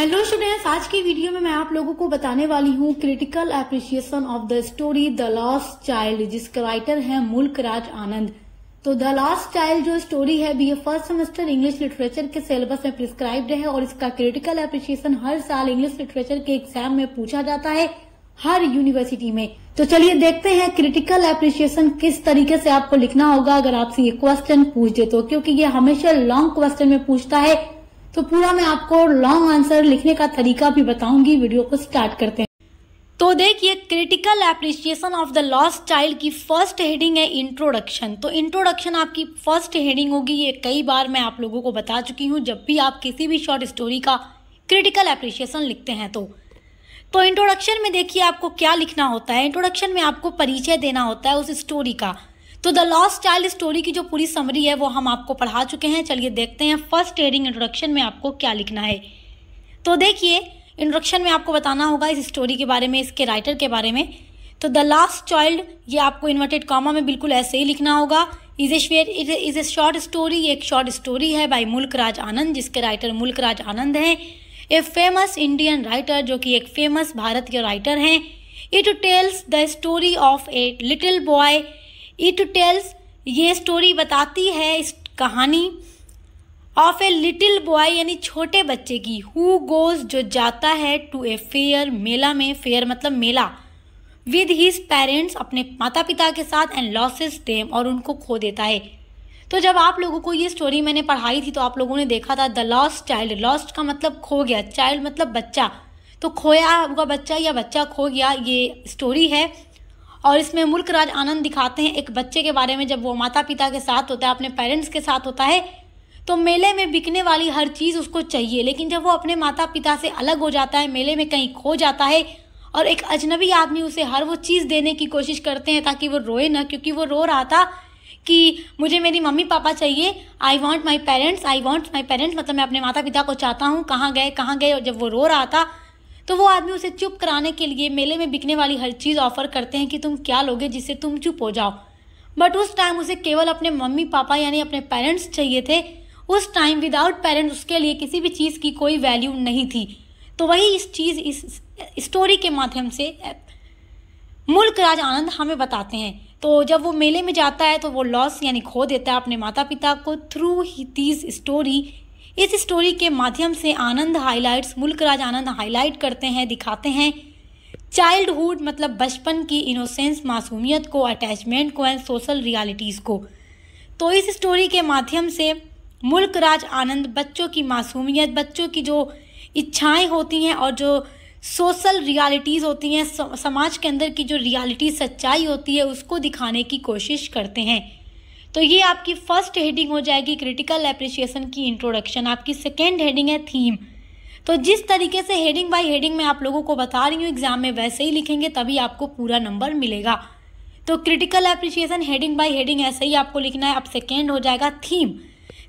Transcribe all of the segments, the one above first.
Hello students, आज की video में मैं आप लोगों को बताने वाली हूँ critical appreciation of the story the lost child, जिसके राइटर हैं मुल्क राज आनंद। तो द लॉस्ट चाइल्ड जो स्टोरी है BA first semester English literature के सिलेबस में प्रिस्क्राइब्ड है और इसका क्रिटिकल एप्रिसिएशन हर साल इंग्लिश लिटरेचर के एग्जाम में पूछा जाता है हर यूनिवर्सिटी में। तो चलिए देखते हैं क्रिटिकल एप्रिसिएशन किस तरीके से आपको लिखना होगा अगर आपसे ये क्वेश्चन पूछ दे तो, क्योंकि ये हमेशा लॉन्ग क्वेश्चन में पूछता है। तो पूरा मैं आपको लॉन्ग आंसर लिखने का तरीका भी बताऊंगी। वीडियो को स्टार्ट करते हैं। तो देखिए, critical appreciation of the lost child की फर्स्ट हेडिंग है इंट्रोडक्शन। तो इंट्रोडक्शन आपकी फर्स्ट हेडिंग होगी। ये कई बार मैं आप लोगों को बता चुकी हूँ जब भी आप किसी भी शॉर्ट स्टोरी का क्रिटिकल एप्रिसिएशन लिखते हैं तो इंट्रोडक्शन में देखिए आपको क्या लिखना होता है। इंट्रोडक्शन में आपको परिचय देना होता है उस स्टोरी का। तो द लॉस्ट चाइल्ड स्टोरी की जो पूरी समरी है वो हम आपको पढ़ा चुके हैं। चलिए देखते हैं फर्स्ट हेडिंग इंट्रोडक्शन में आपको क्या लिखना है। तो देखिए, इंट्रोडक्शन में आपको बताना होगा इस स्टोरी के बारे में, इसके राइटर के बारे में। तो द लास्ट चाइल्ड, ये आपको इन्वर्टेड कॉमा में बिल्कुल ऐसे ही लिखना होगा। इज ए शॉर्ट स्टोरी, एक शॉर्ट स्टोरी है बाय मुल्क राज आनंद, जिसके राइटर मुल्क राज आनंद हैं। ए फेमस इंडियन राइटर, जो कि एक फेमस भारतीय राइटर हैं। It tells the story of A little boy. It tells, ये स्टोरी बताती है इस कहानी ऑफ ए लिटिल बॉय यानी छोटे बच्चे की, हु गोज, जो जाता है, टू ए फेयर, मेला में, फेयर मतलब मेला, विद हिज पेरेंट्स, अपने माता पिता के साथ, एंड लॉसेस देम, और उनको खो देता है। तो जब आप लोगों को ये स्टोरी मैंने पढ़ाई थी तो आप लोगों ने देखा था द लॉस्ट चाइल्ड, लॉस्ट का मतलब खो गया, चाइल्ड मतलब बच्चा, तो खोया हुआ बच्चा या बच्चा खो गया, ये स्टोरी है। और इसमें मुल्क राज आनंद दिखाते हैं एक बच्चे के बारे में। जब वो माता पिता के साथ होता है, अपने पेरेंट्स के साथ होता है, तो मेले में बिकने वाली हर चीज़ उसको चाहिए, लेकिन जब वो अपने माता पिता से अलग हो जाता है, मेले में कहीं खो जाता है, और एक अजनबी आदमी उसे हर वो चीज़ देने की कोशिश करते हैं ताकि वो रोए ना, क्योंकि वो रो रहा था कि मुझे मेरी मम्मी पापा चाहिए, I want my parents, I want my parents, मतलब मैं अपने माता पिता को चाहता हूँ, कहाँ गए कहाँ गए। और जब वो रो रहा था तो वो आदमी उसे चुप कराने के लिए मेले में बिकने वाली हर चीज़ ऑफर करते हैं कि तुम क्या लोगे जिससे तुम चुप हो जाओ। बट उस टाइम उसे केवल अपने मम्मी पापा यानी अपने पेरेंट्स चाहिए थे। उस टाइम विदाउट पेरेंट्स उसके लिए किसी भी चीज़ की कोई वैल्यू नहीं थी। तो वही इस स्टोरी के माध्यम से मुल्क राज आनंद हमें बताते हैं। तो जब वो मेले में जाता है तो वो लॉस यानी खो देता है अपने माता पिता को। थ्रू दिस स्टोरी, इस स्टोरी के माध्यम से आनंद हाईलाइट्स, मुल्क राज आनंद हाईलाइट करते हैं, दिखाते हैं चाइल्डहुड मतलब बचपन की इनोसेंस, मासूमियत को, अटैचमेंट को, एंड सोशल रियलिटीज़ को। तो इस स्टोरी के माध्यम से मुल्क राज आनंद बच्चों की मासूमियत, बच्चों की जो इच्छाएं होती हैं और जो सोशल रियलिटीज़ होती हैं, समाज के अंदर की जो रियलिटी सच्चाई होती है, उसको दिखाने की कोशिश करते हैं। तो ये आपकी फर्स्ट हेडिंग हो जाएगी क्रिटिकल एप्रिसिएशन की इंट्रोडक्शन। आपकी सेकेंड हेडिंग है थीम। तो जिस तरीके से हेडिंग बाय हेडिंग मैं आप लोगों को बता रही हूँ एग्जाम में वैसे ही लिखेंगे तभी आपको पूरा नंबर मिलेगा। तो critical appreciation heading by heading ऐसे ही आपको लिखना है। अब सेकेंड हो जाएगा थीम।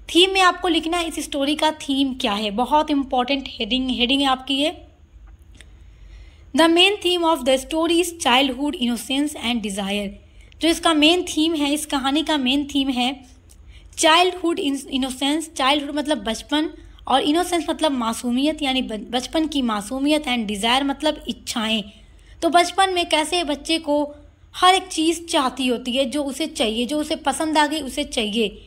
थीम में आपको लिखना है इस स्टोरी का थीम क्या है। बहुत इंपॉर्टेंट हेडिंग है आपकी ये। The main theme of the story is childhood, innocence and desire. जो इसका मेन थीम है, इस कहानी का मेन थीम है चाइल्डहुड, इनोसेंस, चाइल्डहुड मतलब बचपन, और इनोसेंस मतलब मासूमियत यानी बचपन की मासूमियत, एंड डिज़ायर मतलब इच्छाएं। तो बचपन में कैसे बच्चे को हर एक चीज़ चाहती होती है, जो उसे चाहिए, जो उसे पसंद आ गई उसे चाहिए।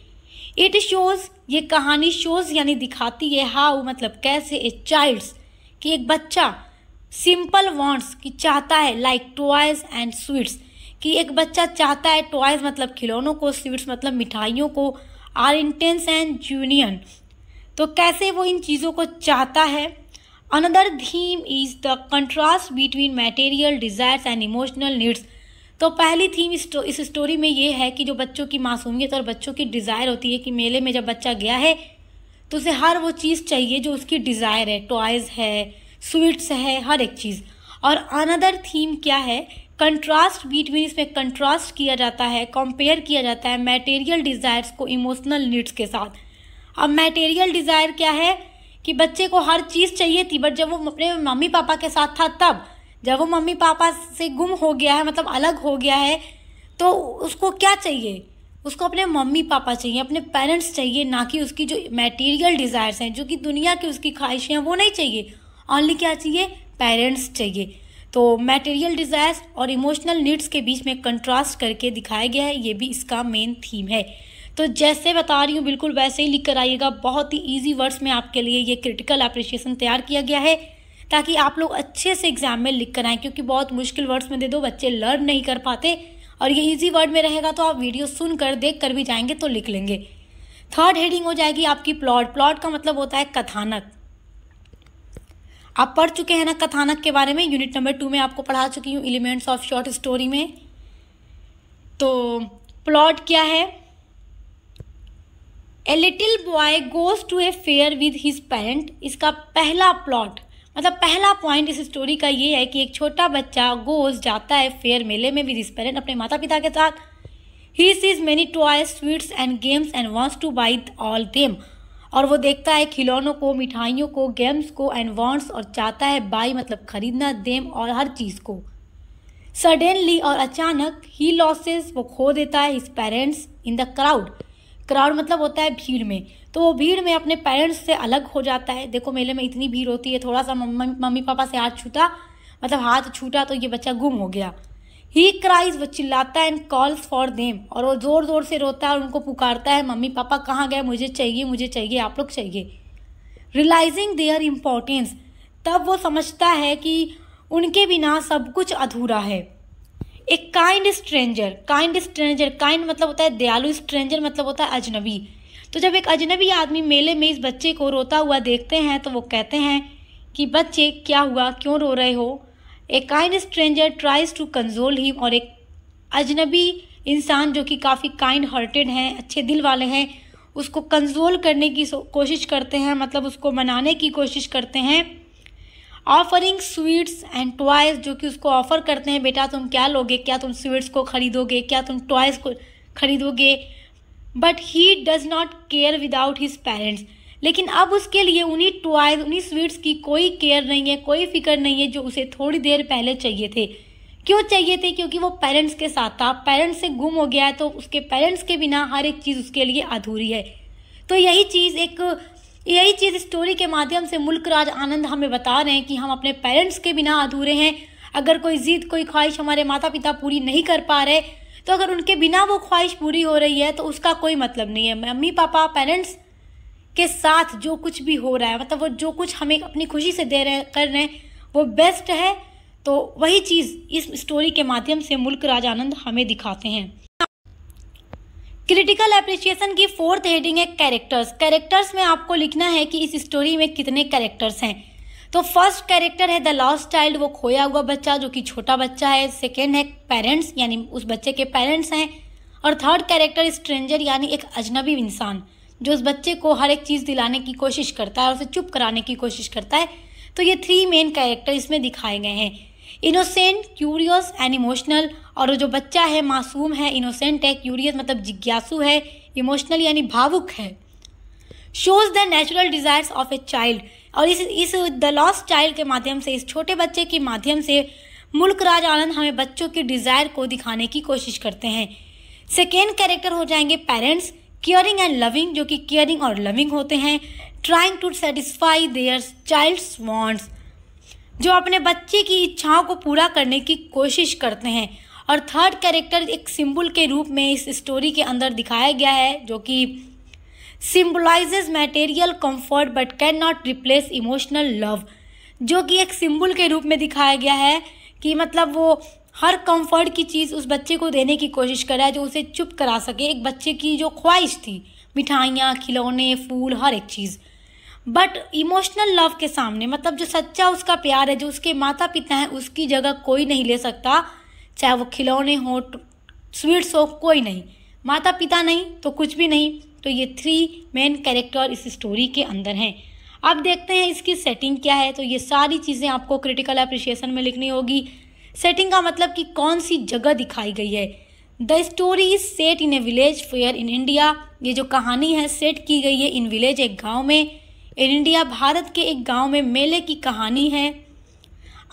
इट शोज़, ये कहानी शोज़ यानी दिखाती है, हाउ मतलब कैसे, ए चाइल्ड्स कि एक बच्चा, सिंपल वांट्स कि चाहता है, लाइक टॉयज़ एंड स्वीट्स कि एक बच्चा चाहता है, टॉयज़ मतलब खिलौनों को, स्वीट्स मतलब मिठाइयों को, आर इंटेंस एंड जूनियन, तो कैसे वो इन चीज़ों को चाहता है। Another theme is the contrast between material desires and emotional needs. तो पहली थीम इस स्टोरी में ये है कि जो बच्चों की मासूमियत और बच्चों की डिज़ायर होती है कि मेले में जब बच्चा गया है तो उसे हर वो चीज़ चाहिए जो उसकी डिज़ायर है, टॉयज़ है, स्वीट्स है, हर एक चीज़। और अनदर थीम क्या है, कंट्रास्ट बिटवीन, इसमें कंट्रास्ट किया जाता है, कंपेयर किया जाता है मटेरियल डिज़ायर्स को इमोशनल नीड्स के साथ। अब मटेरियल डिज़ायर क्या है कि बच्चे को हर चीज़ चाहिए थी, बट जब वो अपने मम्मी पापा के साथ था तब, जब वो मम्मी पापा से गुम हो गया है मतलब अलग हो गया है, तो उसको क्या चाहिए, उसको अपने मम्मी पापा चाहिए, अपने पेरेंट्स चाहिए, ना कि उसकी जो मटेरियल डिज़ायर्स हैं, जो कि दुनिया की उसकी ख्वाहिशें हैं वो नहीं चाहिए। ओनली क्या चाहिए, पेरेंट्स चाहिए। तो मटेरियल डिजायर्स और इमोशनल नीड्स के बीच में कंट्रास्ट करके दिखाया गया है, ये भी इसका मेन थीम है। तो जैसे बता रही हूँ बिल्कुल वैसे ही लिख कर आइएगा। बहुत ही ईजी वर्ड्स में आपके लिए ये क्रिटिकल एप्रिशिएशन तैयार किया गया है ताकि आप लोग अच्छे से एग्जाम में लिख कर आएँ, क्योंकि बहुत मुश्किल वर्ड्स में दे दो बच्चे लर्न नहीं कर पाते, और ये ईजी वर्ड में रहेगा तो आप वीडियो सुन कर देख कर भी जाएंगे तो लिख लेंगे। थर्ड हेडिंग हो जाएगी आपकी प्लॉट। प्लॉट का मतलब होता है कथानक। आप पढ़ चुके हैं ना कथानक के बारे में, यूनिट नंबर 2 में आपको पढ़ा चुकी हूँ एलिमेंट्स ऑफ शॉर्ट स्टोरी में। तो प्लॉट क्या है, a little boy goes to a fair with his parent. इसका पहला प्लॉट मतलब पहला पॉइंट इस स्टोरी का ये है कि एक छोटा बच्चा गोज जाता है फेयर मेले में विद हिज पेरेंट, अपने माता पिता के साथ। He sees many toys, sweets and games and wants two by all them. और वो देखता है खिलौनों को, मिठाइयों को, गेम्स को, एंड वांट्स और चाहता है बाई मतलब खरीदना, देम और हर चीज़ को। सडनली और अचानक ही लॉसेस वो खो देता है his parents in the crowd. Crowd मतलब होता है भीड़ में, तो वो भीड़ में अपने पेरेंट्स से अलग हो जाता है। देखो मेले में इतनी भीड़ होती है, थोड़ा सा मम्मी पापा से हाथ छूटा मतलब हाथ छूटा तो ये बच्चा गुम हो गया। ही क्राइज, वो चिल्लाता है, एंड कॉल्स फॉर देम, और वो जोर जोर से रोता है और उनको पुकारता है, मम्मी पापा कहाँ गए, मुझे चाहिए, आप लोग चाहिए। रियलाइजिंग देयर इम्पोर्टेंस, तब वो समझता है कि उनके बिना सब कुछ अधूरा है। एक काइंड स्ट्रेंजर काइंड मतलब होता है दयालु, स्ट्रेंजर मतलब होता है अजनबी। तो जब एक अजनबी आदमी मेले में इस बच्चे को रोता हुआ देखते हैं तो वो कहते हैं कि बच्चे क्या हुआ, क्यों रो रहे हो। A kind stranger tries to console him, और एक अजनबी इंसान जो कि काफ़ी काइंड हार्टेड हैं, अच्छे दिल वाले हैं, उसको कंसोल करने की कोशिश करते हैं, मतलब उसको मनाने की कोशिश करते हैं। ऑफरिंग स्वीट्स एंड टॉयज, जो कि उसको ऑफर करते हैं, बेटा तुम क्या लोगे, क्या तुम स्वीट्स को खरीदोगे, क्या तुम टॉयज को खरीदोगे। But he does not care without his parents, लेकिन अब उसके लिए उन्हीं टॉयज, उन्हीं स्वीट्स की कोई केयर नहीं है, कोई फिक्र नहीं है जो उसे थोड़ी देर पहले चाहिए थे। क्यों चाहिए थे, क्योंकि वो पेरेंट्स के साथ था, पेरेंट्स से गुम हो गया है, तो उसके पेरेंट्स के बिना हर एक चीज़ उसके लिए अधूरी है। तो यही चीज़ स्टोरी के माध्यम से मुल्कराज आनंद हमें बता रहे हैं कि हम अपने पेरेंट्स के बिना अधूरे हैं। अगर कोई जिद, कोई ख्वाहिश हमारे माता पिता पूरी नहीं कर पा रहे, तो अगर उनके बिना वो ख्वाहिश पूरी हो रही है तो उसका कोई मतलब नहीं है। मम्मी पापा पेरेंट्स के साथ जो कुछ भी हो रहा है, मतलब वो जो कुछ हमें अपनी खुशी से दे रहे हैं, कर रहे हैं, वो बेस्ट है। तो वही चीज़ इस स्टोरी के माध्यम से मुल्कराज आनंद हमें दिखाते हैं। क्रिटिकल एप्रिसिएशन की फोर्थ हेडिंग है कैरेक्टर्स। कैरेक्टर्स में आपको लिखना है कि इस स्टोरी में कितने कैरेक्टर्स हैं। तो फर्स्ट कैरेक्टर है द लॉस्ट चाइल्ड, वो खोया हुआ बच्चा जो कि छोटा बच्चा है। सेकेंड है पेरेंट्स, यानी उस बच्चे के पेरेंट्स हैं। और थर्ड कैरेक्टर स्ट्रेंजर, यानी एक अजनबी इंसान जो उस बच्चे को हर एक चीज़ दिलाने की कोशिश करता है और उसे चुप कराने की कोशिश करता है। तो ये 3 मेन कैरेक्टर इसमें दिखाए गए हैं। इनोसेंट, क्यूरियस एंड इमोशनल, और जो बच्चा है मासूम है, इनोसेंट है, क्यूरियस मतलब जिज्ञासु है, इमोशनल यानी भावुक है। Shows the natural desires of a child, और इस द लॉस्ट चाइल्ड के माध्यम से, इस छोटे बच्चे के माध्यम से मुल्कराज आनंद हमें बच्चों की डिज़ायर को दिखाने की कोशिश करते हैं। सेकेंड कैरेक्टर हो जाएंगे पेरेंट्स, केयरिंग एंड लविंग, जो कि केयरिंग और लविंग होते हैं। Trying to satisfy their child's wants, जो अपने बच्चे की इच्छाओं को पूरा करने की कोशिश करते हैं। और थर्ड कैरेक्टर एक सिंबल के रूप में इस स्टोरी के अंदर दिखाया गया है, जो कि symbolises material comfort but can not replace emotional love, जो कि एक सिंबल के रूप में दिखाया गया है कि मतलब वो हर कंफर्ट की चीज़ उस बच्चे को देने की कोशिश कर रहा है जो उसे चुप करा सके। एक बच्चे की जो ख्वाहिश थी, मिठाइयाँ, खिलौने, फूल, हर एक चीज़। बट इमोशनल लव के सामने, मतलब जो सच्चा उसका प्यार है, जो उसके माता पिता हैं, उसकी जगह कोई नहीं ले सकता। चाहे वो खिलौने हो, स्वीट्स हो, कोई नहीं। माता पिता नहीं तो कुछ भी नहीं। तो ये 3 मेन कैरेक्टर इस स्टोरी के अंदर हैं। अब देखते हैं इसकी सेटिंग क्या है। तो ये सारी चीज़ें आपको क्रिटिकल एप्रिसिएशन में लिखनी होगी। सेटिंग का मतलब कि कौन सी जगह दिखाई गई है। The story is set in A village fair in India, ये जो कहानी है सेट की गई है इन विलेज, एक गाँव में, इन इंडिया, भारत के एक गाँव में मेले की कहानी है।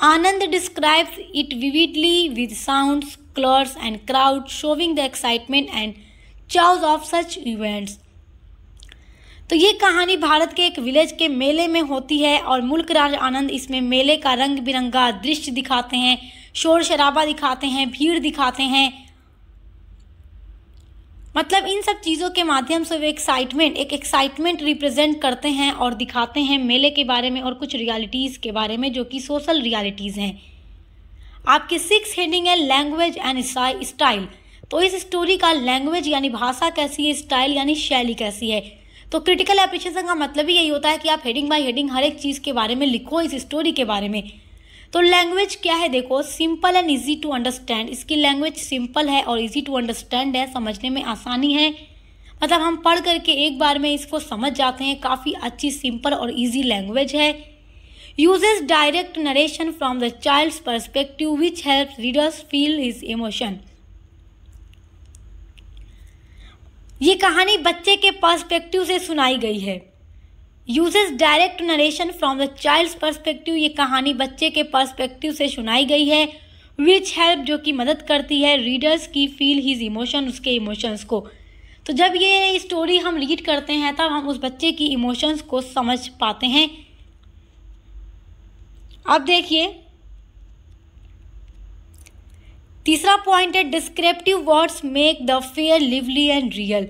Anand describes it vividly with sounds, colours and crowd, showing the excitement and chaos of such events. तो ये कहानी भारत के एक विलेज के मेले में होती है और मुल्क राज आनंद इसमें मेले का रंग बिरंगा दृश्य दिखाते हैं, शोर शराबा दिखाते हैं, भीड़ दिखाते हैं। मतलब इन सब चीज़ों के माध्यम से वे एक एक्साइटमेंट रिप्रेजेंट करते हैं और दिखाते हैं मेले के बारे में और कुछ रियलिटीज़ के बारे में जो कि सोशल रियलिटीज़ हैं। आपकी 6 हेडिंग है लैंग्वेज एंड स्टाइल। तो इस स्टोरी का लैंग्वेज यानी भाषा कैसी है, स्टाइल यानी शैली कैसी है। तो क्रिटिकल एप्रिशिएशन का मतलब ही यही होता है कि आप हेडिंग बाय हेडिंग हर एक चीज़ के बारे में लिखो इस स्टोरी के बारे में। तो लैंग्वेज क्या है, देखो simple and easy to understand. इसकी लैंग्वेज सिंपल है और इजी टू अंडरस्टैंड है, समझने में आसानी है। मतलब हम पढ़ करके एक बार में इसको समझ जाते हैं, काफ़ी अच्छी सिंपल और इजी लैंग्वेज है। Uses direct narration from the child's perspective which helps readers feel his emotion. ये कहानी बच्चे के पर्सपेक्टिव से सुनाई गई है। Uses direct narration from the child's perspective, ये कहानी बच्चे के पर्सपेक्टिव से सुनाई गई है। विच हेल्प, जो कि मदद करती है रीडर्स की फील हिज इमोशन, उसके इमोशंस को। तो जब ये स्टोरी हम रीड करते हैं तब हम उस बच्चे की इमोशंस को समझ पाते हैं। अब देखिए तीसरा पॉइंट है descriptive words make the fair lively and real.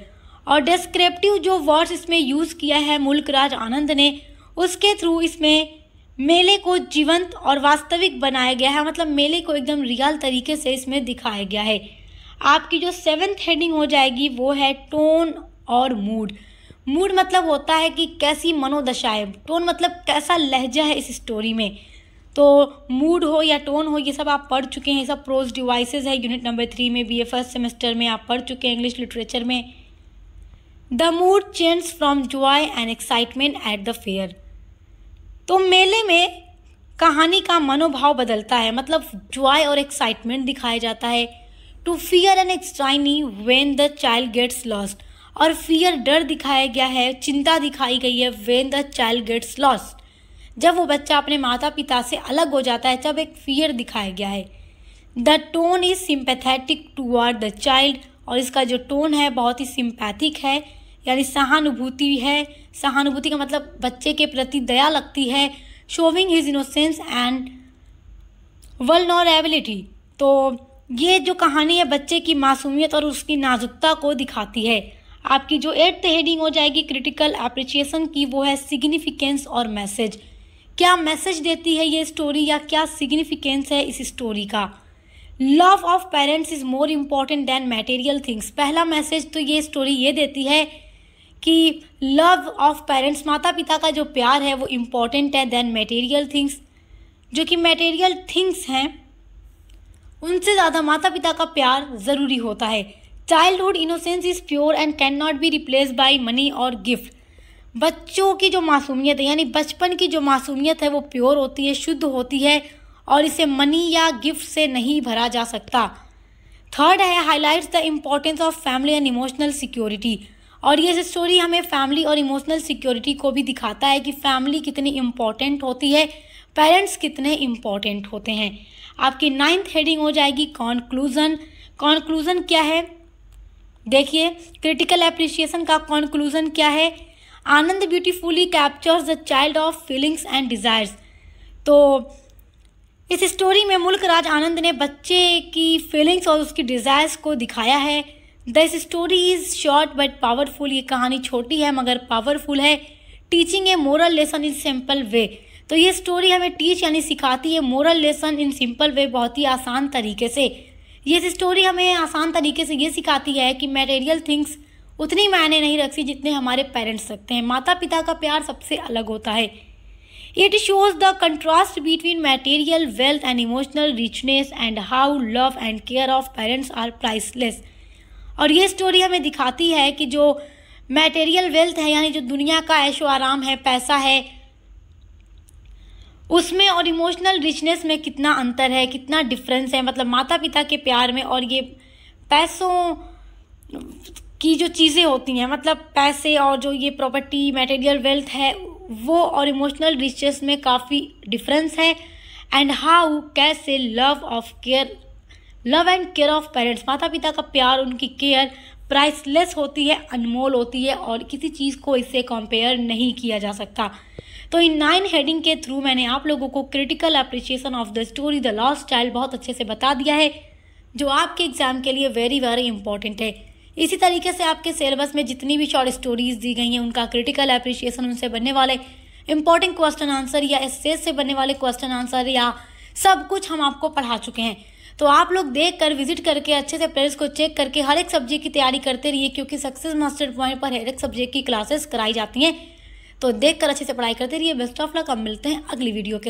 और डिस्क्रिप्टिव जो वर्ड्स इसमें यूज़ किया है मुल्क राज आनंद ने, उसके थ्रू इसमें मेले को जीवंत और वास्तविक बनाया गया है। मतलब मेले को एकदम रियल तरीके से इसमें दिखाया गया है। आपकी जो 7th हेडिंग हो जाएगी वो है टोन और मूड। मूड मतलब होता है कि कैसी मनोदशा है, टोन मतलब कैसा लहजा है इस स्टोरी में। तो मूड हो या टोन हो, ये सब आप पढ़ चुके हैं, ये सब प्रोज डिवाइसेस है यूनिट नंबर 3 में, BA फर्स्ट सेमेस्टर में आप पढ़ चुके हैं इंग्लिश लिटरेचर में। The mood change from Joy and excitement at the fair. तो मेले में कहानी का मनोभाव बदलता है, मतलब जॉय और एक्साइटमेंट दिखाया जाता है। To fear and anxiety when the child gets lost. और फियर डर दिखाया गया है, चिंता दिखाई गई है when the child gets lost, जब वो बच्चा अपने माता पिता से अलग हो जाता है, जब एक फियर दिखाया गया है। The tone is sympathetic toward the child. और इसका जो टोन है बहुत ही सिंपैथिक है, यानी सहानुभूति है। सहानुभूति का मतलब बच्चे के प्रति दया लगती है। Showing his innocence and vulnerability. तो ये जो कहानी है बच्चे की मासूमियत और उसकी नाजुकता को दिखाती है। आपकी जो 8th हेडिंग हो जाएगी क्रिटिकल एप्रिशिएशन की, वो है सिग्निफिकेंस और मैसेज। क्या मैसेज देती है ये स्टोरी या क्या सिग्निफिकेंस है इस स्टोरी का। Love of parents is more important than material things. पहला मैसेज तो ये स्टोरी ये देती है कि लव ऑफ पेरेंट्स, माता पिता का जो प्यार है वो इम्पॉर्टेंट है दैन मटेरियल थिंग्स। जो कि मटेरियल थिंग्स हैं उनसे ज़्यादा माता पिता का प्यार ज़रूरी होता है। Childhood innocence is pure and can not be replace by money और गिफ्ट। बच्चों की जो मासूमियत है यानी बचपन की जो मासूमियत है वो प्योर होती है, शुद्ध होती है और इसे मनी या गिफ्ट से नहीं भरा जा सकता। थर्ड है highlights the importance of family and emotional security. और ये स्टोरी हमें फैमिली और इमोशनल सिक्योरिटी को भी दिखाता है कि फैमिली कितनी इम्पोर्टेंट होती है, पेरेंट्स कितने इम्पोर्टेंट होते हैं। आपकी 9th हेडिंग हो जाएगी कॉन्क्लूज़न। कॉन्क्लूज़न क्या है, देखिए क्रिटिकल एप्रिशिएशन का कॉन्क्लूज़न क्या है। Anand beautifully captures the child of feelings and desires. तो इस स्टोरी में मुल्क राज आनंद ने बच्चे की फीलिंग्स और उसकी डिज़ायर्स को दिखाया है। This story is short but powerful. ये कहानी छोटी है मगर पावरफुल है। Teaching A moral lesson in simple way. तो ये स्टोरी हमें टीच यानी सिखाती है moral lesson in simple way, बहुत ही आसान तरीके से। ये स्टोरी हमें आसान तरीके से ये सिखाती है कि मटेरियल थिंग्स उतनी मायने नहीं रखती जितने हमारे पेरेंट्स रखते हैं। माता पिता का प्यार सबसे अलग होता है। It shows the contrast between material wealth and emotional richness and how love and care of parents are priceless. और ये स्टोरी हमें दिखाती है कि जो मटेरियल वेल्थ है यानी जो दुनिया का ऐशो आराम है, पैसा है, उसमें और इमोशनल रिचनेस में कितना अंतर है, कितना डिफरेंस है। मतलब माता पिता के प्यार में और ये पैसों की जो चीज़ें होती हैं, मतलब पैसे और जो ये प्रॉपर्टी मटेरियल वेल्थ है वो और इमोशनल रिचनेस में काफ़ी डिफरेंस है। एंड हाउ कैसे love and care of parents, माता पिता का प्यार, उनकी केयर प्राइसलेस होती है, अनमोल होती है और किसी चीज़ को इससे कंपेयर नहीं किया जा सकता। तो इन 9 हेडिंग के थ्रू मैंने आप लोगों को critical appreciation of the story the lost child बहुत अच्छे से बता दिया है, जो आपके एग्जाम के लिए वेरी वेरी इंपॉर्टेंट है। इसी तरीके से आपके सिलेबस में जितनी भी शॉर्ट स्टोरीज दी गई हैं उनका क्रिटिकल एप्रिसिएशन, उनसे बनने वाले इंपॉर्टेंट क्वेश्चन आंसर या एस्से से बनने वाले क्वेश्चन आंसर या सब कुछ हम आपको पढ़ा चुके हैं। तो आप लोग देख कर विजिट करके अच्छे से प्लेलिस्ट को चेक करके हर एक सब्जेक्ट की तैयारी करते रहिए, क्योंकि सक्सेस मास्टर पॉइंट पर हर एक सब्जेक्ट की क्लासेस कराई जाती हैं। तो देख कर अच्छे से पढ़ाई करते रहिए। Best of luck. अब मिलते हैं अगली वीडियो के साथ।